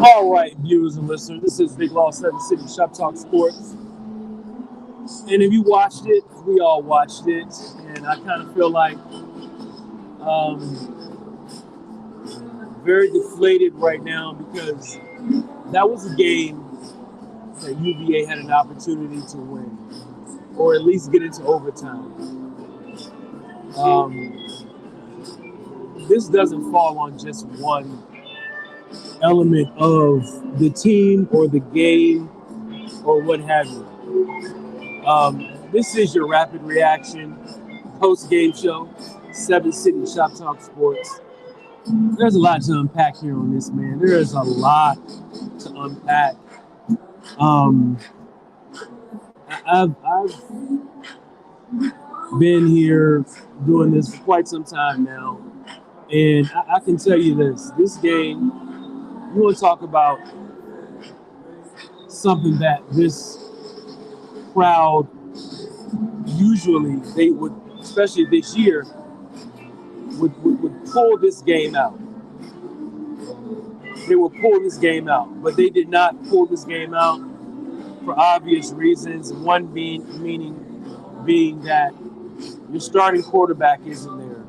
All right, viewers and listeners, this is Big Law 7 City Shop Talk Sports. And if you watched it, we all watched it. And I kind of feel like very deflated right now because that was a game that UVA had an opportunity to win or at least get into overtime. This doesn't fall on just one element of the team or the game or what have you. This is your rapid reaction post-game show, 7 City Shop Talk Sports. There's a lot to unpack here on this, man. There is a lot to unpack. I've been here doing this for quite some time now, and I can tell you this game, you want to talk about something that this crowd usually they would, especially this year, would pull this game out. They will pull this game out, but they did not pull this game out for obvious reasons. One being that your starting quarterback isn't there,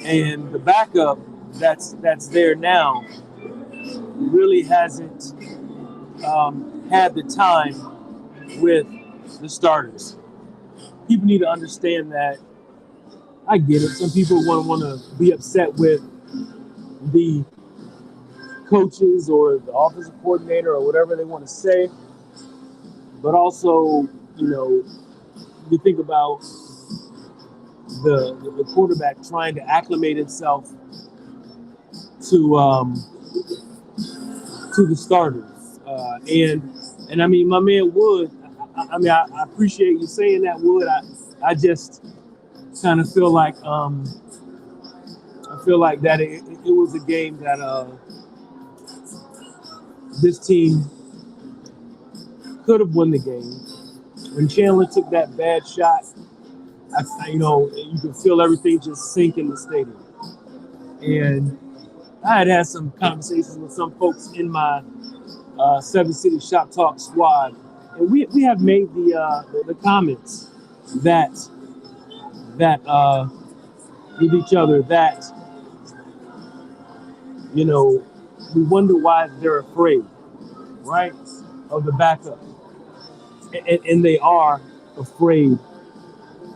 and the backup that's there now really hasn't had the time with the starters. People need to understand that. I get it. Some people want to be upset with the coaches or the offensive coordinator or whatever they want to say. But also, you think about the quarterback trying to acclimate himself to the starters. And I mean, my man Wood, I appreciate you saying that, Wood. I just kind of feel like that it was a game that this team could have won the game. When Chandler took that bad shot, you could feel everything just sink in the stadium. And I had some conversations with some folks in my 7 City Shop Talk squad, and we have made the comments that with each other that we wonder why they're afraid, right, of the backup, and they are afraid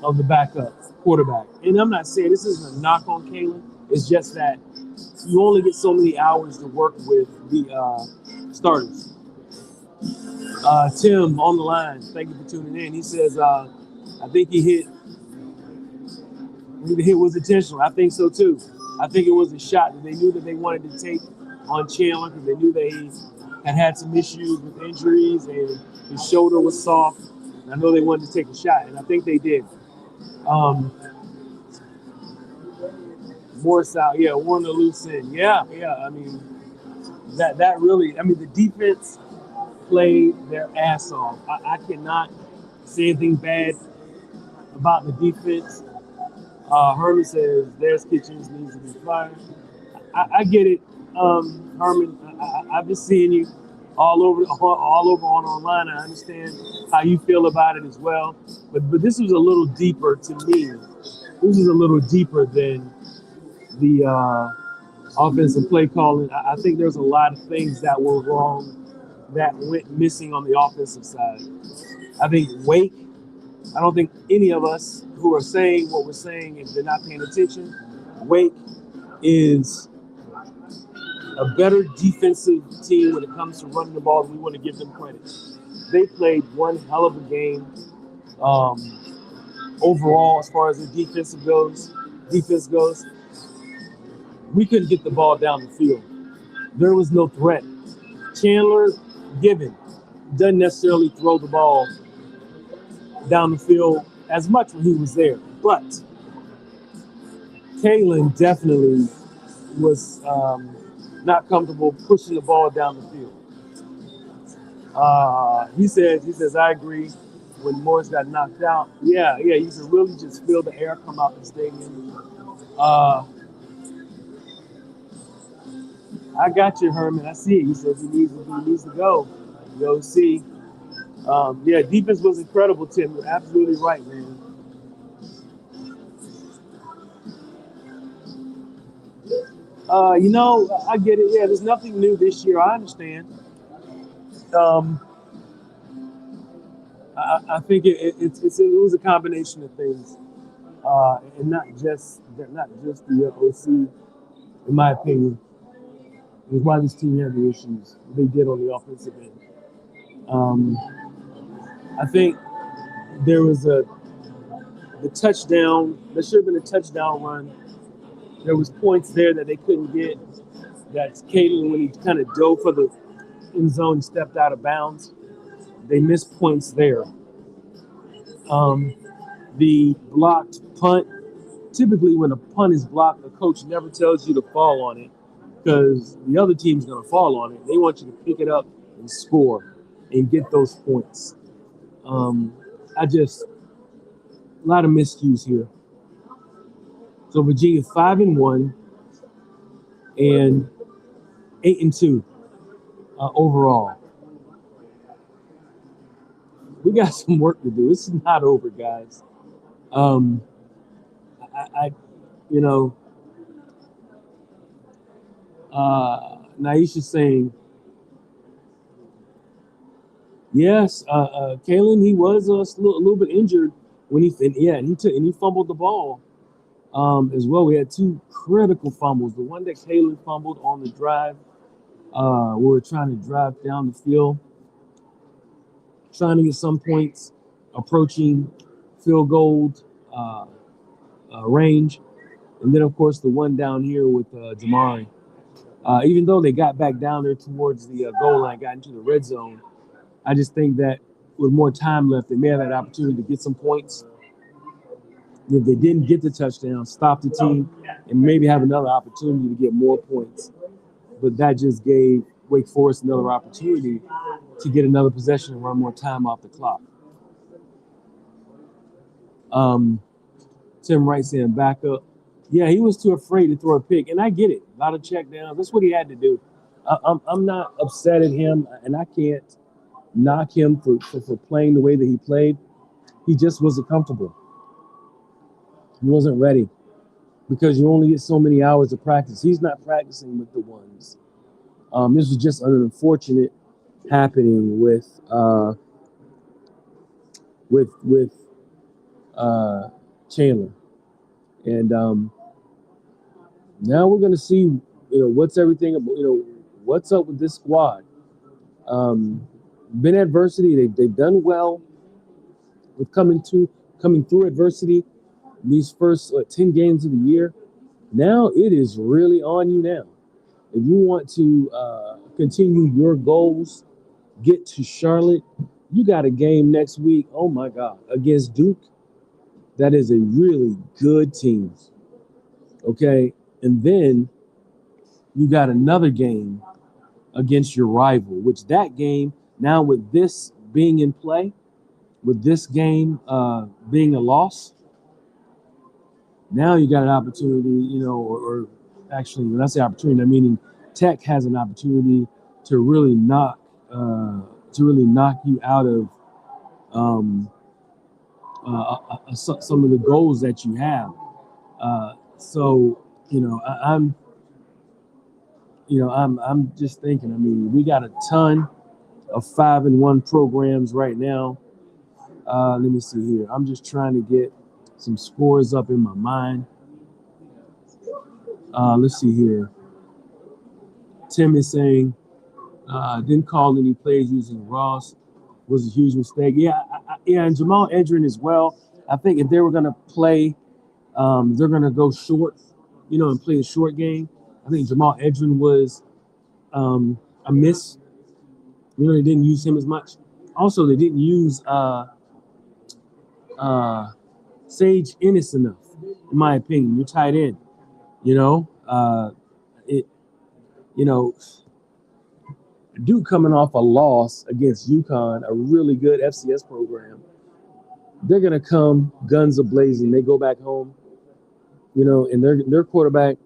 of the backup quarterback. And I'm not saying this isn't a knock on Kalen. It's just that you only get so many hours to work with the starters. Tim on the line, thank you for tuning in. He says, I think he hit. The hit was intentional. I think so too. I think it was a shot that they knew that they wanted to take on Chandler because they knew that he had some issues with injuries and his shoulder was soft. And I know they wanted to take a shot, and I think they did. Morris out, one to loose in. Yeah. I mean, that really. I mean, the defense played their ass off. I cannot say anything bad about the defense. Herman says There's Kitchens needs to be fired. I get it, Herman. I've been seeing you all over on online. I understand how you feel about it as well. But this was a little deeper to me. This is a little deeper than the offensive play calling. I think there's a lot of things that were wrong that went missing on the offensive side. I think Wake. I don't think any of us who are saying what we're saying, if they're not paying attention, Wake is a better defensive team when it comes to running the ball, and we want to give them credit. They played one hell of a game overall as far as the defense goes. We couldn't get the ball down the field. There was no threat. Chandler Given doesn't necessarily throw the ball down the field as much when he was there. But Kalen definitely was not comfortable pushing the ball down the field. He says, I agree. When Morris got knocked out, yeah, you could really just feel the air come out the stadium. I got you, Herman. I see it. He says he needs to go. Go see. Yeah, defense was incredible, Tim. You're absolutely right, man. I get it. Yeah, there's nothing new this year. I understand. Um, I think it was a combination of things, and not just the OC. In my opinion, is why this team had the issues they did on the offensive end. Um, I think there was the touchdown. There should have been a touchdown run. There was points there that they couldn't get. That's Caden when he kind of dove for the end zone, stepped out of bounds. They missed points there. Um, the blocked punt. Typically, when a punt is blocked, the coach never tells you to fall on it because the other team's going to fall on it. They want you to pick it up and score and get those points. A lot of miscues here. So Virginia 5-1 and 8-2 overall. We got some work to do. This is not over, guys. Naisha's saying, yes, Kalen, he was a little bit injured when he fumbled the ball as well. We had two critical fumbles. The one that Kalen fumbled on the drive, we were trying to drive down the field, trying to get some points, approaching field goal range. And then, of course, the one down here with Jamari. Even though they got back down there towards the goal line, got into the red zone, I just think that with more time left, they may have had an opportunity to get some points. If they didn't get the touchdown, stop the team, and maybe have another opportunity to get more points. But that just gave Wake Forest another opportunity to get another possession and run more time off the clock. Tim Wright saying back up. Yeah, he was too afraid to throw a pick, and I get it. A lot of check downs. That's what he had to do. I'm not upset at him, and I can't knock him for playing the way that he played. He just wasn't comfortable. He wasn't ready because you only get so many hours of practice. He's not practicing with the ones. This was just an unfortunate happening with Chandler, and now we're going to see, what's everything, what's up with this squad. Been adversity. They've done well with coming through adversity. These first 10 games of the year. Now it is really on you now. If you want to continue your goals, get to Charlotte, you got a game next week, oh my God, against Duke. That is a really good team. Okay? And then you got another game against your rival, which that game, now with this being in play, with this game being a loss, now you got an opportunity, or actually, when I say opportunity, I mean Tech has an opportunity to really knock you out of some of the goals that you have. I'm just thinking. I mean, we got a ton of 5-1 programs right now. Let me see here. I'm just trying to get some scores up in my mind. Let's see here. Tim is saying, didn't call any plays using Ross. Was a huge mistake. Yeah, and Jamal Edrin as well. I think if they were going to play, they're going to go short, and play a short game. I think Jamal Edrin was a miss. They didn't use him as much. Also, they didn't use Sage Ennis enough, in my opinion. You're tight end, Duke coming off a loss against UConn, a really good FCS program. They're gonna come guns a-blazing. They go back home, and their quarterback,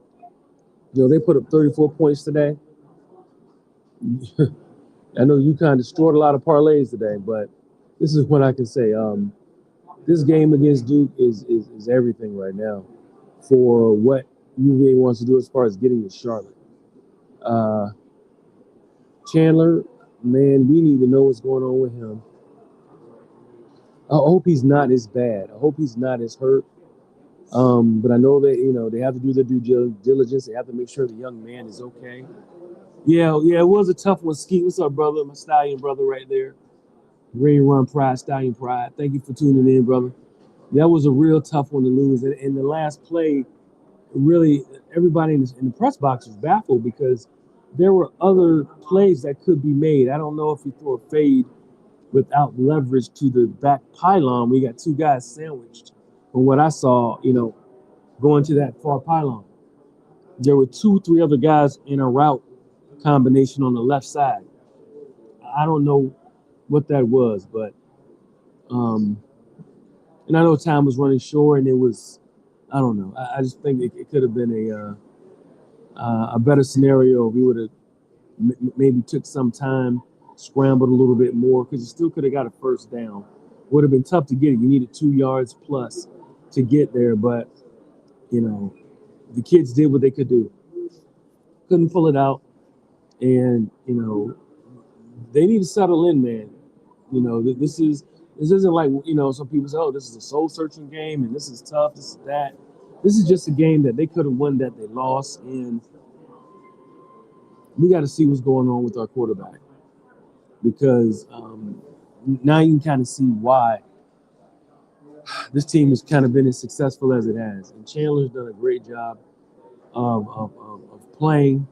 they put up 34 points today. I know you kind of destroyed a lot of parlays today, but this is what I can say. This game against Duke is everything right now for what UVA wants to do as far as getting to Charlotte. Uh, Chandler, man, we need to know what's going on with him. I hope he's not as bad. I hope he's not as hurt. But I know that they have to do their due diligence. They have to make sure the young man is okay. Yeah, it was a tough one. Skeet, what's up, brother? My stallion brother right there. Rain Run Pride, Stallion Pride. Thank you for tuning in, brother. That was a real tough one to lose. And in the last play, really, everybody in the press box was baffled because there were other plays that could be made. I don't know if you throw a fade without leverage to the back pylon. We got two guys sandwiched. From what I saw, going to that far pylon, there were 2, 3 other guys in a route combination on the left side. I don't know what that was, but and I know time was running short, and it was, I don't know. I just think it could have been a better scenario. We would have maybe took some time, scrambled a little bit more, because you still could have got a first down. Would have been tough to get it. You needed 2 yards plus to get there, but the kids did what they could do. Couldn't pull it out, and they need to settle in, man. This isn't like some people say, oh, this is a soul searching game and this is tough, this is that. This is just a game that they could have won that they lost, and we got to see what's going on with our quarterback, because now you can kind of see why this team has kind of been as successful as it has. And Chandler's done a great job of playing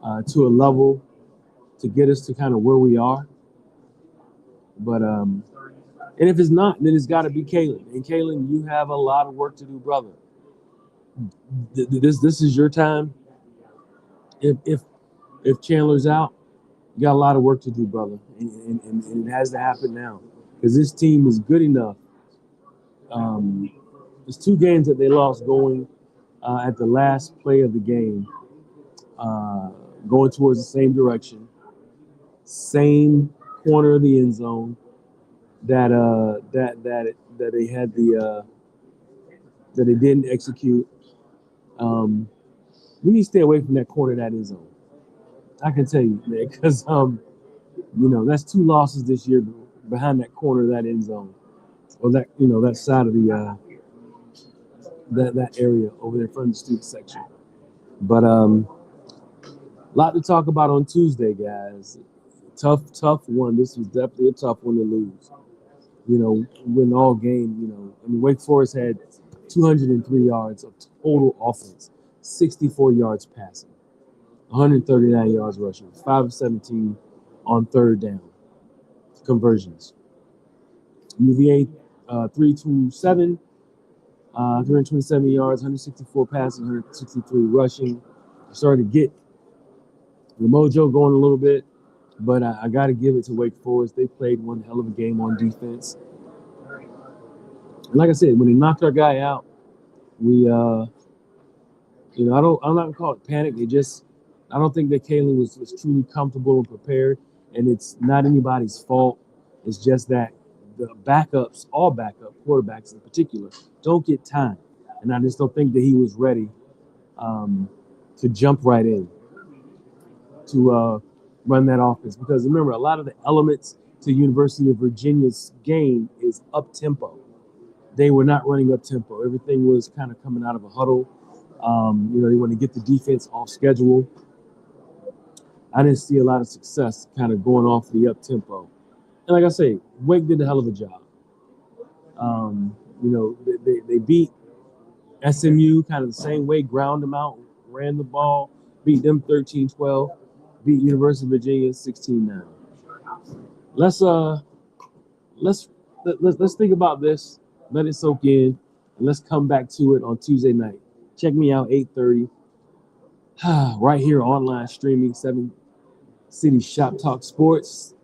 to a level to get us to kind of where we are. But and if it's not, then it's got to be Kalen. And Kalen, you have a lot of work to do, brother. This is your time. If Chandler's out, you got a lot of work to do, brother, and it has to happen now, because this team is good enough. There's 2 games that they lost going at the last play of the game, going towards the same direction, same corner of the end zone that they had that they didn't execute. We need to stay away from that corner of that end zone. I can tell you, man, because that's 2 losses this year behind that corner of that end zone, or that that side of the that area over there in front of the student section. But a lot to talk about on Tuesday, guys. Tough one. This was definitely a tough one to lose. Win all game. Wake Forest had 203 yards of total offense, 64 yards passing, 139 yards rushing, 5 of 17 on third down conversions. UVA 327, 327 yards, 164 passing, 163 rushing. Started to get the mojo going a little bit, but I got to give it to Wake Forest. They played one hell of a game on defense. And like I said, when they knocked our guy out, we I'm not gonna call it panic. I don't think that Kalen was truly comfortable and prepared, and it's not anybody's fault. It's just that the backups, all backup quarterbacks in particular, don't get time, and I just don't think that he was ready to jump right in to run that offense. Because remember, a lot of the elements to University of Virginia's game is up tempo. They were not running up tempo. Everything was kind of coming out of a huddle. They want to get the defense off schedule. I didn't see a lot of success kind of going off the up tempo. And like I say, Wake did a hell of a job. They beat SMU kind of the same way, ground them out, ran the ball, beat them 13-12, beat University of Virginia 16-9. Let's think about this. Let it soak in, and let's come back to it on Tuesday night. Check me out 8:30, right here online streaming 7 City Shop Talk Sports.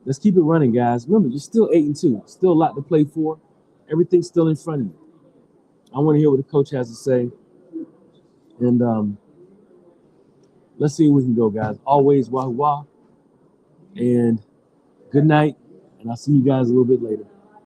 Let's keep it running, guys. Remember, you're still 8-2. Still a lot to play for. Everything's still in front of you. I want to hear what the coach has to say. And let's see where we can go, guys. Always wah wah, and good night, and I'll see you guys a little bit later.